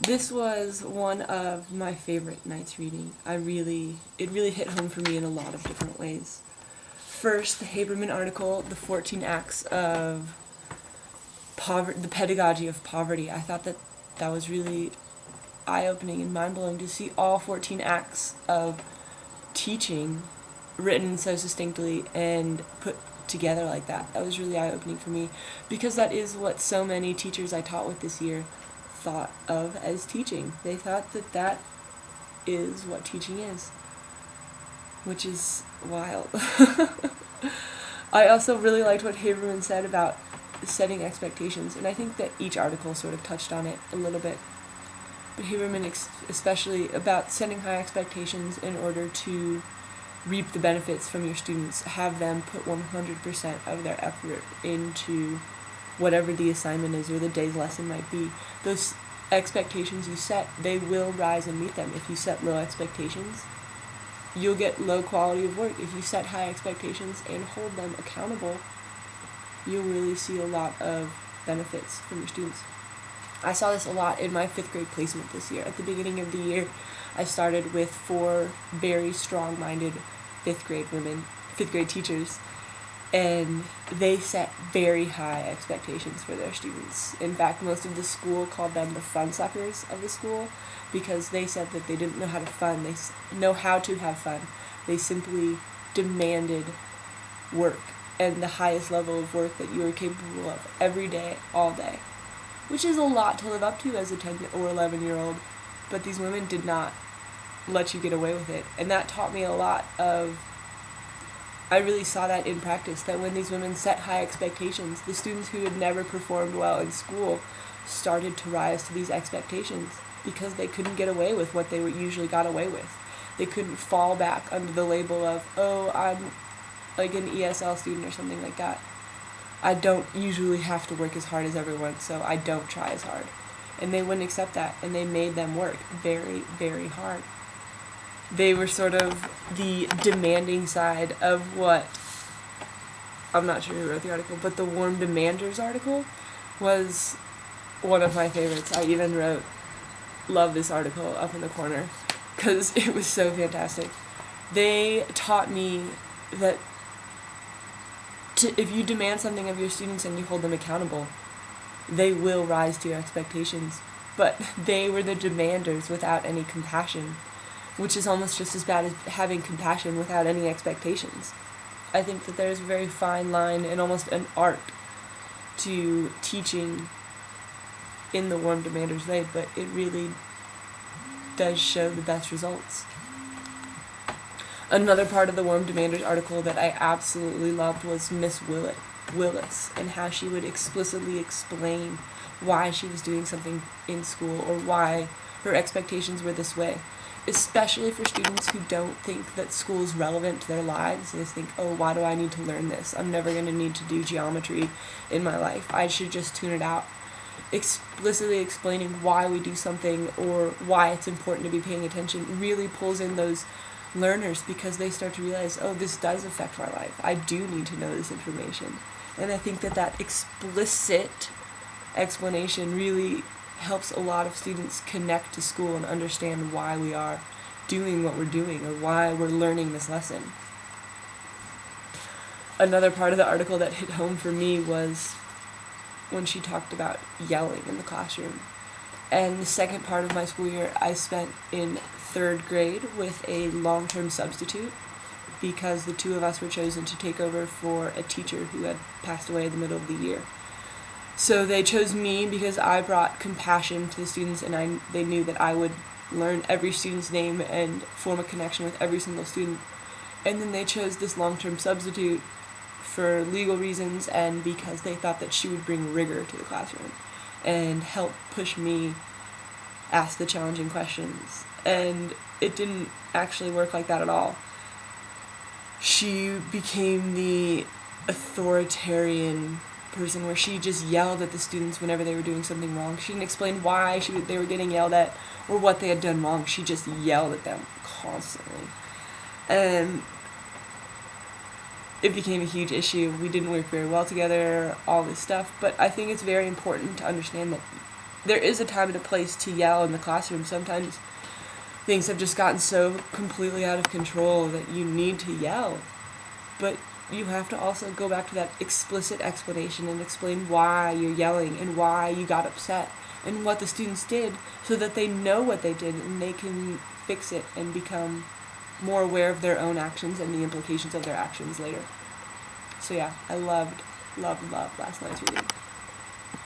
This was one of my favorite nights reading. It really hit home for me in a lot of different ways. First, the Haberman article, The 14 Acts of the Pedagogy of Poverty. I thought that that was really eye-opening and mind-blowing to see all 14 acts of teaching written so succinctly and put together like that. That was really eye-opening for me because that is what so many teachers I taught with this year thought of as teaching. They thought that that is what teaching is, which is wild. I also really liked what Haberman said about setting expectations, and I think that each article sort of touched on it a little bit. But Haberman especially about setting high expectations in order to reap the benefits from your students, have them put 100% of their effort into whatever the assignment is or the day's lesson might be. Those expectations you set, they will rise and meet them. If you set low expectations, you'll get low quality of work. If you set high expectations and hold them accountable, you'll really see a lot of benefits from your students. I saw this a lot in my 5th grade placement this year. At the beginning of the year, I started with 4 very strong-minded 5th grade teachers, and they set very high expectations for their students. In fact, most of the school called them the fun suckers of the school because they said that they didn't know how to have fun. They simply demanded work and the highest level of work that you are capable of every day, all day, which is a lot to live up to as a 10 or 11-year-old, but these women did not let you get away with it. And that taught me a lot of, I really saw that in practice, that when these women set high expectations, the students who had never performed well in school started to rise to these expectations because they couldn't get away with what they usually got away with. They couldn't fall back under the label of, oh, I'm like an ESL student or something like that. I don't usually have to work as hard as everyone, so I don't try as hard. And they wouldn't accept that, and they made them work very, very hard. They were sort of the demanding side of what, I'm not sure who wrote the article, but the Warm Demanders article was one of my favorites. I even wrote, love this article up in the corner, because it was so fantastic. They taught me that if you demand something of your students and you hold them accountable, they will rise to your expectations. But they were the demanders without any compassion, which is almost just as bad as having compassion without any expectations. I think that there's a very fine line and almost an art to teaching in the Warm Demanders way, but it really does show the best results. Another part of the Warm Demanders article that I absolutely loved was Miss Willis and how she would explicitly explain why she was doing something in school or why her expectations were this way, especially for students who don't think that school is relevant to their lives. They think, oh, why do I need to learn this? I'm never going to need to do geometry in my life. I should just tune it out. Explicitly explaining why we do something or why it's important to be paying attention really pulls in those learners because they start to realize, oh, this does affect my life. I do need to know this information. And I think that that explicit explanation really helps a lot of students connect to school and understand why we are doing what we're doing or why we're learning this lesson. Another part of the article that hit home for me was when she talked about yelling in the classroom. And the second part of my school year I spent in 3rd grade with a long-term substitute because the 2 of us were chosen to take over for a teacher who had passed away in the middle of the year. So they chose me because I brought compassion to the students and they knew that I would learn every student's name and form a connection with every single student. And then they chose this long-term substitute for legal reasons and because they thought that she would bring rigor to the classroom and help push me ask the challenging questions. And it didn't actually work like that at all. She became the authoritarian person where she just yelled at the students whenever they were doing something wrong. She didn't explain why they were getting yelled at or what they had done wrong. She just yelled at them constantly. And it became a huge issue. We didn't work very well together, all this stuff. But I think it's very important to understand that there is a time and a place to yell in the classroom. Sometimes things have just gotten so completely out of control that you need to yell. But you have to also go back to that explicit explanation and explain why you're yelling and why you got upset and what the students did, so that they know what they did and they can fix it and become more aware of their own actions and the implications of their actions later. So yeah, I loved last night's reading.